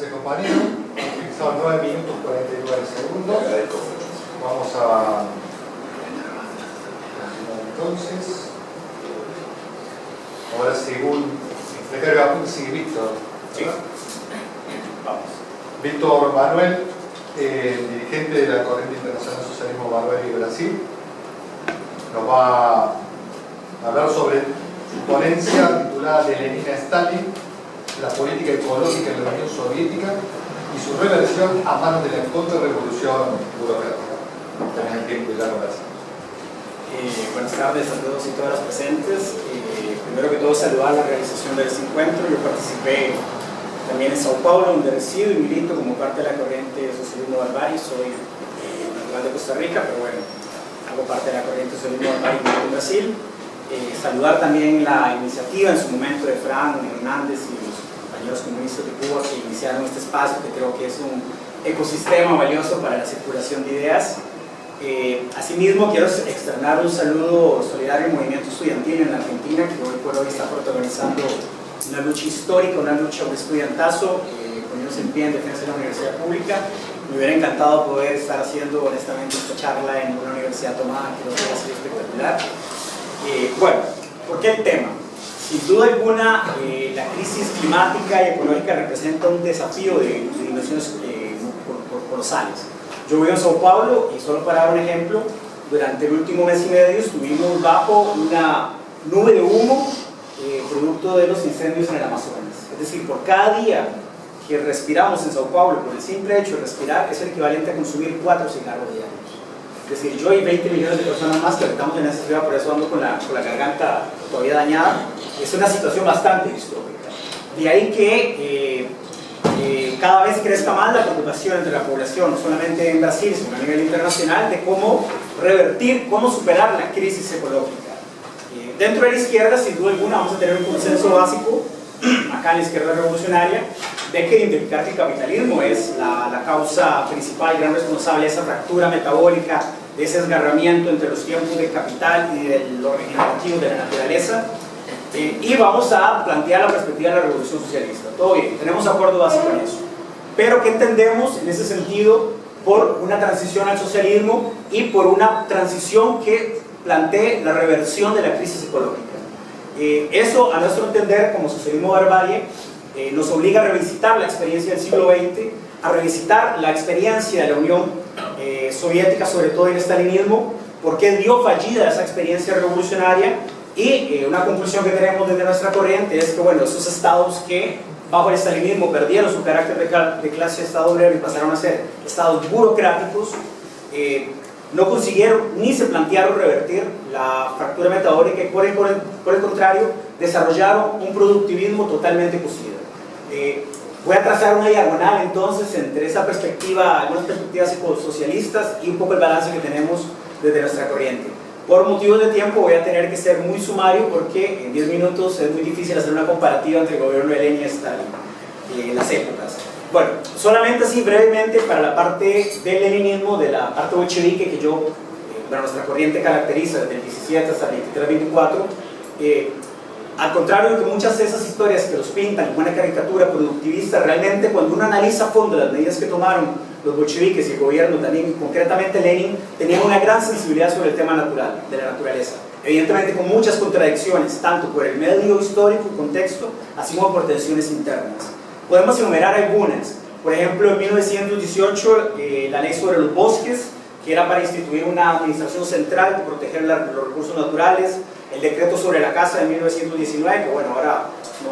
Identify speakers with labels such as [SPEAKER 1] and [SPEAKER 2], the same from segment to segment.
[SPEAKER 1] Gracias, compañero. Son 9 minutos 49 segundos. Vamos a entonces. Ahora, según recarga punto, sigue Víctor.
[SPEAKER 2] Sí. Vamos.
[SPEAKER 1] Víctor Manuel, dirigente de la Corriente Internacional Socialismo Barbari de Brasil, nos va a hablar sobre su ponencia titulada De Lenin a Stalin, la política ecológica en la Unión Soviética y su reversión a manos de la contrarrevolución burocrática. Tenés el tiempo y ya conversamos.
[SPEAKER 2] Buenas tardes a todos y todas las presentes. Primero que todo, saludar la realización de este encuentro. Yo participé también en Sao Paulo, donde resido y milito como parte de la corriente Socialismo Barbari. Soy natural de Costa Rica, pero bueno, hago parte de la corriente Socialismo Barbari en Brasil. Saludar también la iniciativa en su momento de Fran Hernández y los compañeros comunistas de Cuba que iniciaron este espacio, que creo que es un ecosistema valioso para la circulación de ideas. Asimismo, quiero externar un saludo solidario al movimiento estudiantil en la Argentina, que hoy por hoy está protagonizando una lucha histórica, una lucha, un estudiantazo, poniéndose en pie en defensa de la universidad pública. Me hubiera encantado poder estar haciendo honestamente esta charla en una universidad tomada, creo que va a ser espectacular. Bueno, ¿por qué el tema? Sin duda alguna, la crisis climática y ecológica representa un desafío de dimensiones colosales. Yo vivo en Sao Paulo y solo para dar un ejemplo, durante el último mes y medio estuvimos bajo una nube de humo producto de los incendios en el Amazonas. Es decir, por cada día que respiramos en Sao Paulo, por el simple hecho de respirar, es el equivalente a consumir 4 cigarros diarios. Es decir, yo y 20 millones de personas más que habitamos en esta ciudad, por eso ando con la garganta todavía dañada. Es una situación bastante distópica. De ahí que cada vez crezca más la preocupación entre la población, no solamente en Brasil, sino a nivel internacional, de cómo revertir, cómo superar la crisis ecológica. Dentro de la izquierda, sin duda alguna, vamos a tener un consenso básico, acá en la izquierda revolucionaria, de que identificar que el capitalismo es la causa principal y gran responsable de esa fractura metabólica, de ese desgarramiento entre los tiempos del capital y de lo regenerativo de la naturaleza. Y vamos a plantear la perspectiva de la revolución socialista. Todo bien, tenemos acuerdo básico en eso. Pero ¿qué entendemos en ese sentido por una transición al socialismo y por una transición que plantee la reversión de la crisis ecológica? Eso, a nuestro entender, como socialismo barbarie, nos obliga a revisitar la experiencia del siglo XX, a revisitar la experiencia de la Unión Soviética, sobre todo en el stalinismo, porque dio fallida esa experiencia revolucionaria. Y una conclusión que tenemos desde nuestra corriente es que, bueno, esos estados que bajo el stalinismo perdieron su carácter de clase de estado obrero y pasaron a ser estados burocráticos, no consiguieron ni se plantearon revertir la fractura metabólica y por el contrario desarrollaron un productivismo totalmente cocido. Voy a trazar una diagonal entonces entre esa perspectiva, algunas perspectivas ecosocialistas y un poco el balance que tenemos desde nuestra corriente. Por motivos de tiempo voy a tener que ser muy sumario porque en 10 minutos es muy difícil hacer una comparativa entre el gobierno de Lenin y Stalin en las épocas. Bueno, solamente así brevemente para la parte del leninismo, de la parte bolchevique que yo, nuestra corriente caracteriza desde el 17 hasta el 23-24, al contrario de que muchas de esas historias que los pintan como una caricatura productivista, realmente cuando uno analiza a fondo las medidas que tomaron los bolcheviques y el gobierno también, y concretamente Lenin, tenía una gran sensibilidad sobre el tema natural, de la naturaleza. Evidentemente con muchas contradicciones, tanto por el medio histórico y contexto, así como por tensiones internas. Podemos enumerar algunas. Por ejemplo, en 1918, la ley sobre los bosques, que era para instituir una administración central que proteger los recursos naturales. El decreto sobre la caza de 1919, que bueno, ahora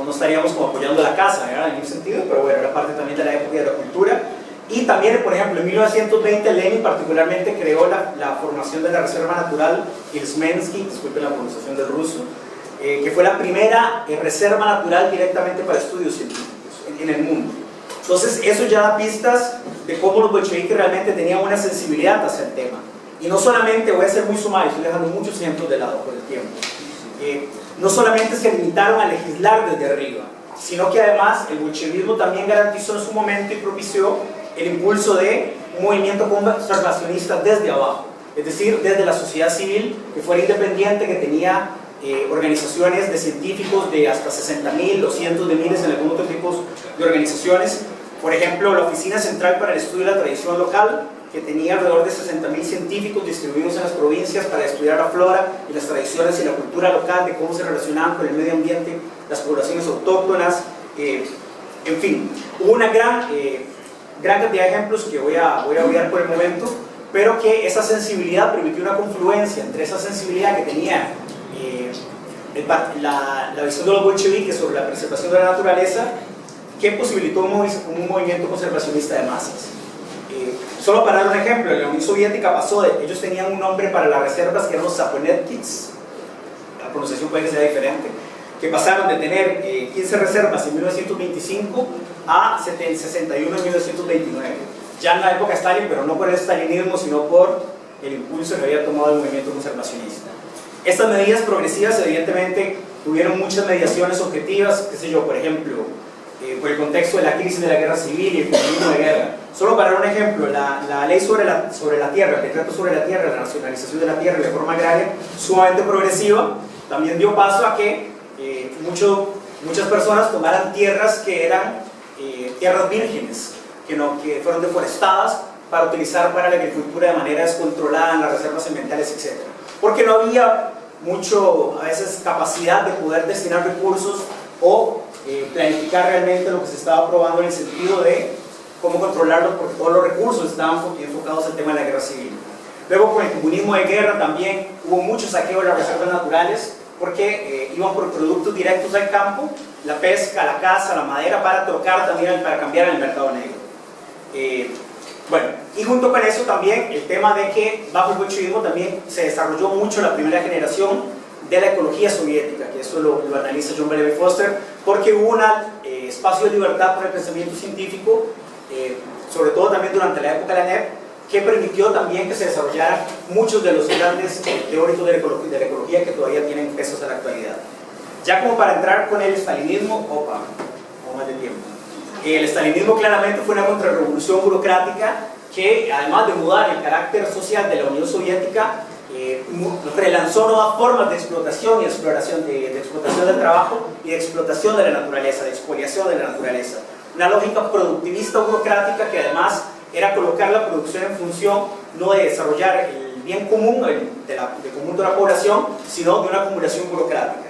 [SPEAKER 2] no estaríamos como apoyando la caza, ¿verdad? En ningún sentido, pero bueno, era parte también de la época de la cultura. Y también, por ejemplo, en 1920 Lenin particularmente creó la formación de la Reserva Natural Ilsmensky, disculpen la pronunciación del ruso, que fue la primera reserva natural directamente para estudios científicos en el mundo. Entonces eso ya da pistas de cómo los bolcheviques realmente tenían una sensibilidad hacia el tema. Y no solamente, voy a ser muy sumario, estoy dejando muchos ejemplos de lado por el tiempo, no solamente se limitaron a legislar desde arriba, sino que además el bolchevismo también garantizó en su momento y propició el impulso de un movimiento conservacionista desde abajo, es decir, desde la sociedad civil que fuera independiente, que tenía organizaciones de científicos de hasta 60.000 o cientos de miles en algunos otros tipos de organizaciones, Por ejemplo, la Oficina Central para el Estudio de la Tradición Local, que tenía alrededor de 60.000 científicos distribuidos en las provincias para estudiar la flora y las tradiciones y la cultura local, de cómo se relacionaban con el medio ambiente, las poblaciones autóctonas, en fin, hubo una gran cantidad de ejemplos que voy a obviar por el momento, pero que esa sensibilidad permitió una confluencia entre esa sensibilidad que tenía la visión de los bolcheviques sobre la preservación de la naturaleza, que posibilitó un movimiento conservacionista de masas. Solo para dar un ejemplo, en la Unión Soviética pasó ellos tenían un nombre para las reservas que eran los Zaponetkits, la pronunciación puede que sea diferente, que pasaron de tener 15 reservas en 1925 a 61 en 1929. Ya en la época de Stalin, pero no por el stalinismo, sino por el impulso que había tomado el movimiento conservacionista. Estas medidas progresivas, evidentemente, tuvieron muchas mediaciones objetivas, qué sé yo, por ejemplo, por el contexto de la crisis de la guerra civil y el comunismo de guerra. Solo para dar un ejemplo, la ley sobre la tierra, el decreto sobre la tierra, la nacionalización de la tierra y la reforma agraria, sumamente progresiva, también dio paso a que muchas personas tomaran tierras que eran tierras vírgenes, que fueron deforestadas para utilizar para la agricultura de manera descontrolada en las reservas ambientales, etc. Porque no había a veces capacidad de poder destinar recursos o planificar realmente lo que se estaba aprobando en el sentido de cómo controlarlo, porque todos los recursos estaban enfocados al tema de la guerra civil. Luego, con el comunismo de guerra también hubo mucho saqueo de las reservas naturales, porque iban por productos directos al campo, la pesca, la caza, la madera, para trocar también, para cambiar en el mercado negro. Bueno, y junto con eso también el tema de que bajo el bolchevismo también se desarrolló mucho la primera generación de la ecología soviética, que eso lo analiza John B. Foster, porque hubo un espacio de libertad para el pensamiento científico, sobre todo también durante la época de la NEP, que permitió también que se desarrollaran muchos de los grandes teóricos de la ecología que todavía tienen pesos en la actualidad. Ya como para entrar con el stalinismo, vamos más de tiempo. El stalinismo claramente fue una contrarrevolución burocrática que, además de mudar el carácter social de la Unión Soviética, relanzó nuevas formas de explotación y exploración de explotación del trabajo y de explotación de la naturaleza, de expoliación de la naturaleza. Una lógica productivista burocrática que además era colocar la producción en función no de desarrollar el bien común, del común de la población, sino de una acumulación burocrática.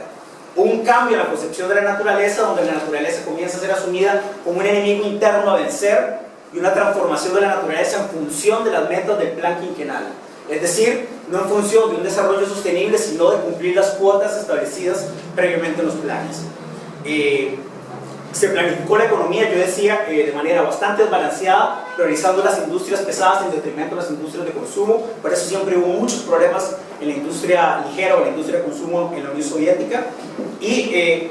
[SPEAKER 2] Un cambio en la concepción de la naturaleza, donde la naturaleza comienza a ser asumida como un enemigo interno a vencer, y una transformación de la naturaleza en función de las metas del plan quinquenal. Es decir, no en función de un desarrollo sostenible, sino de cumplir las cuotas establecidas previamente en los planes. Se planificó la economía, yo decía, de manera bastante desbalanceada, priorizando las industrias pesadas en detrimento de las industrias de consumo. Por eso siempre hubo muchos problemas en la industria ligera o en la industria de consumo en la Unión Soviética, y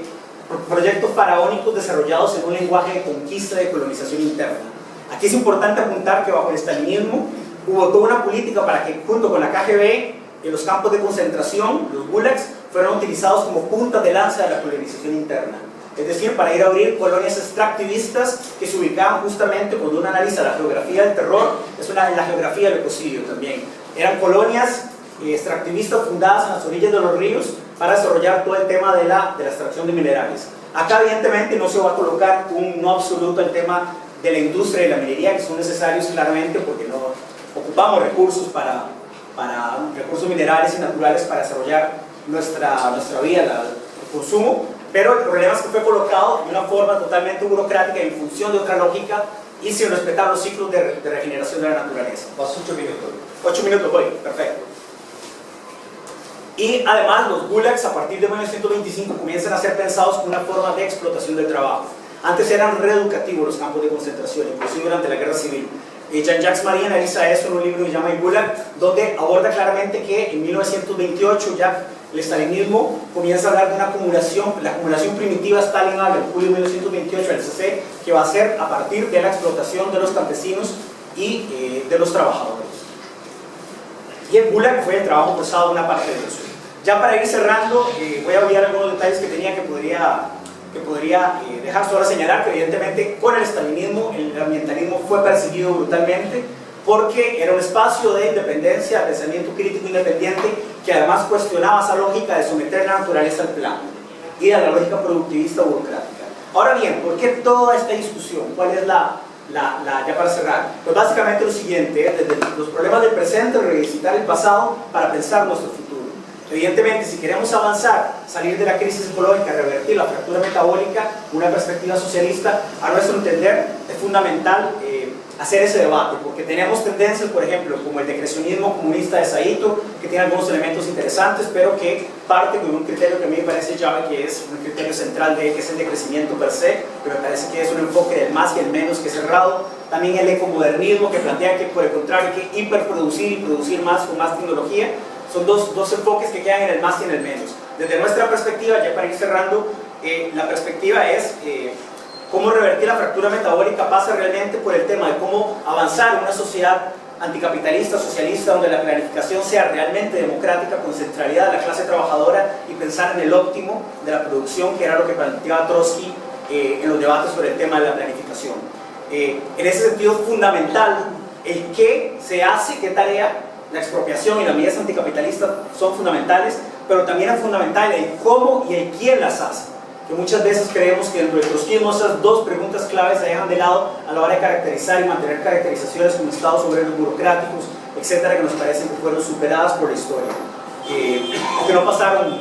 [SPEAKER 2] proyectos faraónicos desarrollados en un lenguaje de conquista y de colonización interna. Aquí es importante apuntar que bajo el stalinismo hubo toda una política para que, junto con la KGB, los campos de concentración, los gulags, fueron utilizados como puntas de lanza de la colonización interna. Es decir, para ir a abrir colonias extractivistas que se ubicaban justamente, cuando uno analiza la geografía del terror, es la geografía del ecocidio también. Eran colonias extractivistas fundadas en las orillas de los ríos para desarrollar todo el tema de la extracción de minerales. Acá evidentemente no se va a colocar un no absoluto al tema de la industria y la minería, que son necesarios claramente porque no ocupamos recursos recursos minerales y naturales para desarrollar nuestra vida, el consumo, pero el problema es que fue colocado de una forma totalmente burocrática en función de otra lógica y sin respetar los ciclos de regeneración de la naturaleza.
[SPEAKER 1] Vas 8 minutos.
[SPEAKER 2] 8 minutos voy, perfecto. Y además los gulags a partir de 1925 comienzan a ser pensados como una forma de explotación del trabajo. Antes eran reeducativos los campos de concentración, inclusive durante la guerra civil. Jean-Jacques Marie analiza eso en un libro que se llama El Gulag, donde aborda claramente que en 1928 ya el stalinismo comienza a hablar de una acumulación, la acumulación primitiva. Stalin habla en julio de 1928 del CC, que va a ser a partir de la explotación de los campesinos y de los trabajadores. Y el Gulag fue el trabajo forzado de una parte de eso. Ya para ir cerrando, voy a olvidar algunos detalles que tenía que podría dejar solo señalar que evidentemente con el stalinismo el ambientalismo fue perseguido brutalmente porque era un espacio de independencia, pensamiento crítico independiente, que además cuestionaba esa lógica de someter la naturaleza al plan y a la lógica productivista burocrática. Ahora bien, ¿por qué toda esta discusión? ¿Cuál es ya para cerrar. Pues básicamente lo siguiente, desde los problemas del presente, revisitar el pasado para pensar nuestro futuro. Evidentemente, si queremos avanzar, salir de la crisis ecológica, revertir la fractura metabólica, una perspectiva socialista, a nuestro entender, es fundamental hacer ese debate, porque tenemos tendencias, por ejemplo, como el decrecionismo comunista de Saito, que tiene algunos elementos interesantes, pero que parte con un criterio que a mí me parece llave, que es un criterio central que es el decrecimiento per se, que me parece que es un enfoque del más y el menos que cerrado. También el ecomodernismo, que plantea que, por el contrario, hay que hiperproducir y producir más con más tecnología. Son dos enfoques que quedan en el más y en el menos. Desde nuestra perspectiva, ya para ir cerrando, la perspectiva es cómo revertir la fractura metabólica pasa realmente por el tema de cómo avanzar en una sociedad anticapitalista, socialista, donde la planificación sea realmente democrática, con centralidad de la clase trabajadora y pensar en el óptimo de la producción, que era lo que planteaba Trotsky en los debates sobre el tema de la planificación. En ese sentido es fundamental el qué se hace, qué tarea. La expropiación y las medidas anticapitalistas son fundamentales, pero también es fundamental el cómo y el quién las hace. Que muchas veces creemos que dentro del trotskismo esas dos preguntas claves se dejan de lado a la hora de caracterizar y mantener caracterizaciones como estados obreros burocráticos, etcétera, que nos parecen que fueron superadas por la historia, o que no pasaron,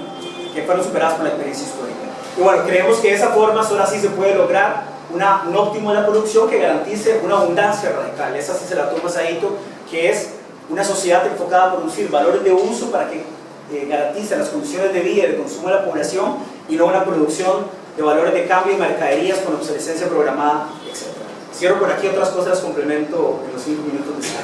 [SPEAKER 2] que fueron superadas por la experiencia histórica. Y bueno, creemos que de esa forma solo así se puede lograr un óptimo de la producción que garantice una abundancia radical. Esa sí se la toma Saito, que es una sociedad enfocada a producir valores de uso para que garantice las condiciones de vida y de consumo de la población, y no una producción de valores de cambio y mercaderías con obsolescencia programada, etc. Cierro por aquí, otras cosas las complemento en los 5 minutos de slide.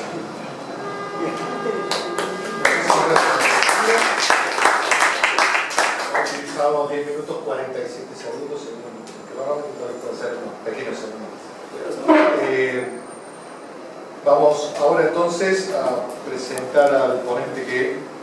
[SPEAKER 1] He utilizado 10 minutos 47 segundos, que vamos a hacer unos pequeños segundos. Vamos ahora entonces a presentar al ponente que